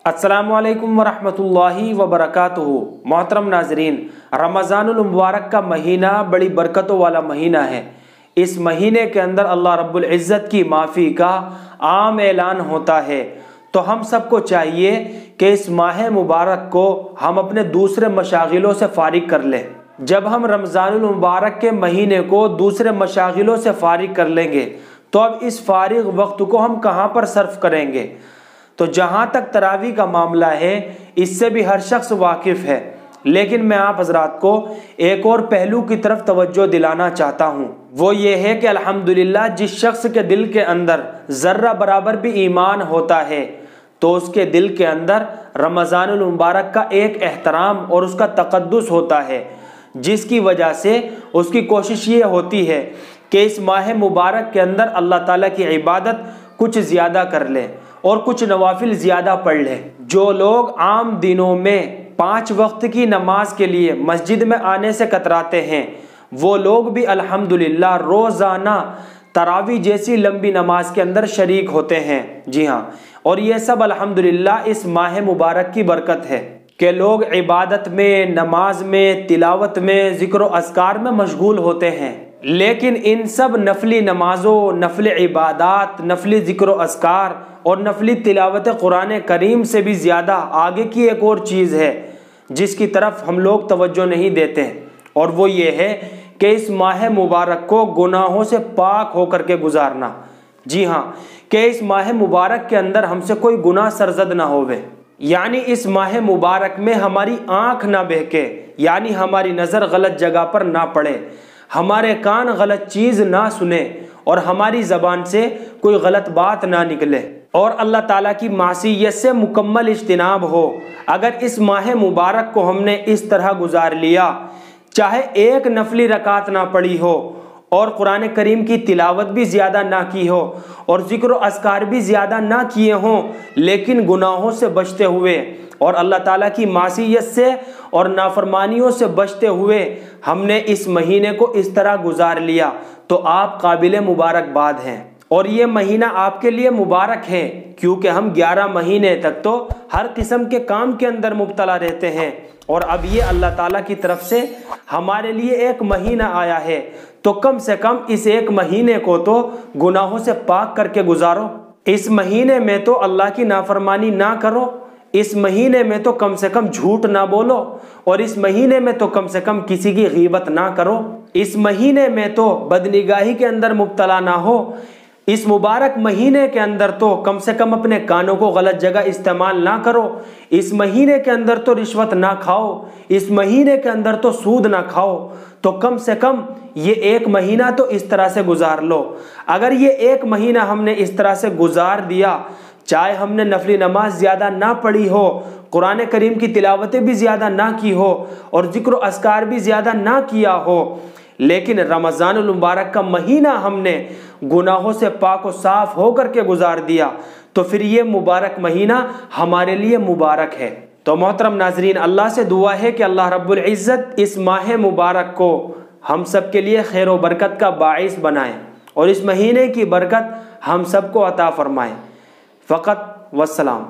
अस्सलामुअलैकुम वरहमतुल्लाहि वबरकातुहू। मोहतरम नाजरीन, रमज़ानुल मुबारक का महीना बड़ी बरकतों वाला महीना है। इस महीने के अंदर अल्लाह रब्बुल इज़्ज़त की माफ़ी का आम ऐलान होता है। तो हम सबको चाहिए कि इस माह मुबारक को हम अपने दूसरे मशागिलों से फारिग कर लें। जब हम रमज़ानुल मुबारक के महीने को दूसरे मशागिलों से फारिग कर लेंगे तो अब इस फारिग वक्त को हम कहाँ पर सर्फ करेंगे। तो जहाँ तक तरावी का मामला है, इससे भी हर शख्स वाकिफ़ है, लेकिन मैं आप हजरात को एक और पहलू की तरफ तवज्जो दिलाना चाहता हूँ। वो ये है कि अल्हम्दुलिल्लाह जिस शख्स के दिल के अंदर ज़र्रा बराबर भी ईमान होता है तो उसके दिल के अंदर रमज़ानुल मुबारक का एक एहतराम और उसका तक़द्दुस होता है, जिसकी वजह से उसकी कोशिश ये होती है कि इस माह मुबारक के अंदर अल्लाह ताला की इबादत कुछ ज़्यादा कर ले और कुछ नवाफिल ज़्यादा पढ़ ले। जो लोग आम दिनों में 5 वक्त की नमाज के लिए मस्जिद में आने से कतराते हैं, वो लोग भी अल्हम्दुलिल्लाह रोज़ाना तरावी जैसी लंबी नमाज के अंदर शरीक होते हैं। जी हाँ, और ये सब अल्हम्दुलिल्लाह इस माह मुबारक की बरकत है कि लोग इबादत में, नमाज में, तिलावत में, ज़िक्र व अस्कार में मशगूल होते हैं। लेकिन इन सब नफली नमाज़ों, नफली इबादात, नफली ज़िक्र व अस्कार और नफली तिलावत कुरान करीम से भी ज़्यादा आगे की एक और चीज़ है जिसकी तरफ हम लोग तवज्जो नहीं देते हैं, और वो ये है कि इस माह मुबारक को गुनाहों से पाक होकर के गुजारना। जी हाँ, कि इस माह मुबारक के अंदर हमसे कोई गुनाह सरजद ना होवे, यानी इस माह मुबारक में हमारी आँख ना बहके, यानी हमारी नज़र गलत जगह पर ना पड़े, हमारे कान गलत चीज़ ना सुने और हमारी ज़बान से कोई गलत बात ना निकले और अल्लाह ताला की मासियत से मुकम्मल इज्तिनाब हो। अगर इस माह मुबारक को हमने इस तरह गुजार लिया, चाहे एक नफली रकात ना पड़ी हो और कुरान करीम की तिलावत भी ज़्यादा ना की हो और ज़िक्र व अस्कार भी ज़्यादा ना किए हों, लेकिन गुनाहों से बचते हुए और अल्लाह ताला की मासियत से और नाफरमानियों से बचते हुए हमने इस महीने को इस तरह गुजार लिया, तो आप काबिल मुबारकबाद हैं। और ये महीना आपके लिए मुबारक है क्योंकि हम 11 महीने तक तो हर किस्म के काम के अंदर मुब्तला रहते हैं, और अब ये अल्लाह ताला की तरफ से हमारे लिए एक महीना आया है, तो कम से कम इस एक महीने को तो गुनाहों से पाक करके गुजारो। इस महीने में तो अल्लाह की नाफरमानी ना करो, इस महीने में तो कम से कम झूठ ना बोलो, और इस महीने में तो कम से कम किसी की गीबत ना करो, इस महीने में तो बदनिगाही के अंदर मुब्तला ना हो, इस मुबारक महीने के अंदर तो कम से कम अपने कानों को गलत जगह इस्तेमाल ना करो, इस महीने के अंदर तो रिश्वत ना खाओ, इस महीने के अंदर तो सूद ना खाओ। तो कम से कम ये एक महीना तो इस तरह से गुजार लो। अगर ये एक महीना हमने इस तरह से गुजार दिया, चाहे हमने नफली नमाज ज़्यादा ना पढ़ी हो, कुरान करीम की तिलावतें भी ज़्यादा ना की हो और ज़िक्र व अस्कार भी ज़्यादा ना किया हो, लेकिन रमज़ानुल मुबारक का महीना हमने गुनाहों से पाक व साफ होकर के गुजार दिया, तो फिर ये मुबारक महीना हमारे लिए मुबारक है। तो मोहतरम नाजरीन, अल्लाह से दुआ है कि अल्लाह रब्बुल इज़्ज़त इस माह मुबारक को हम सब के लिए खैर व बरकत का बाइस बनाए और इस महीने की बरकत हम सबको अता फरमाए। फ़क़त वस्सलाम।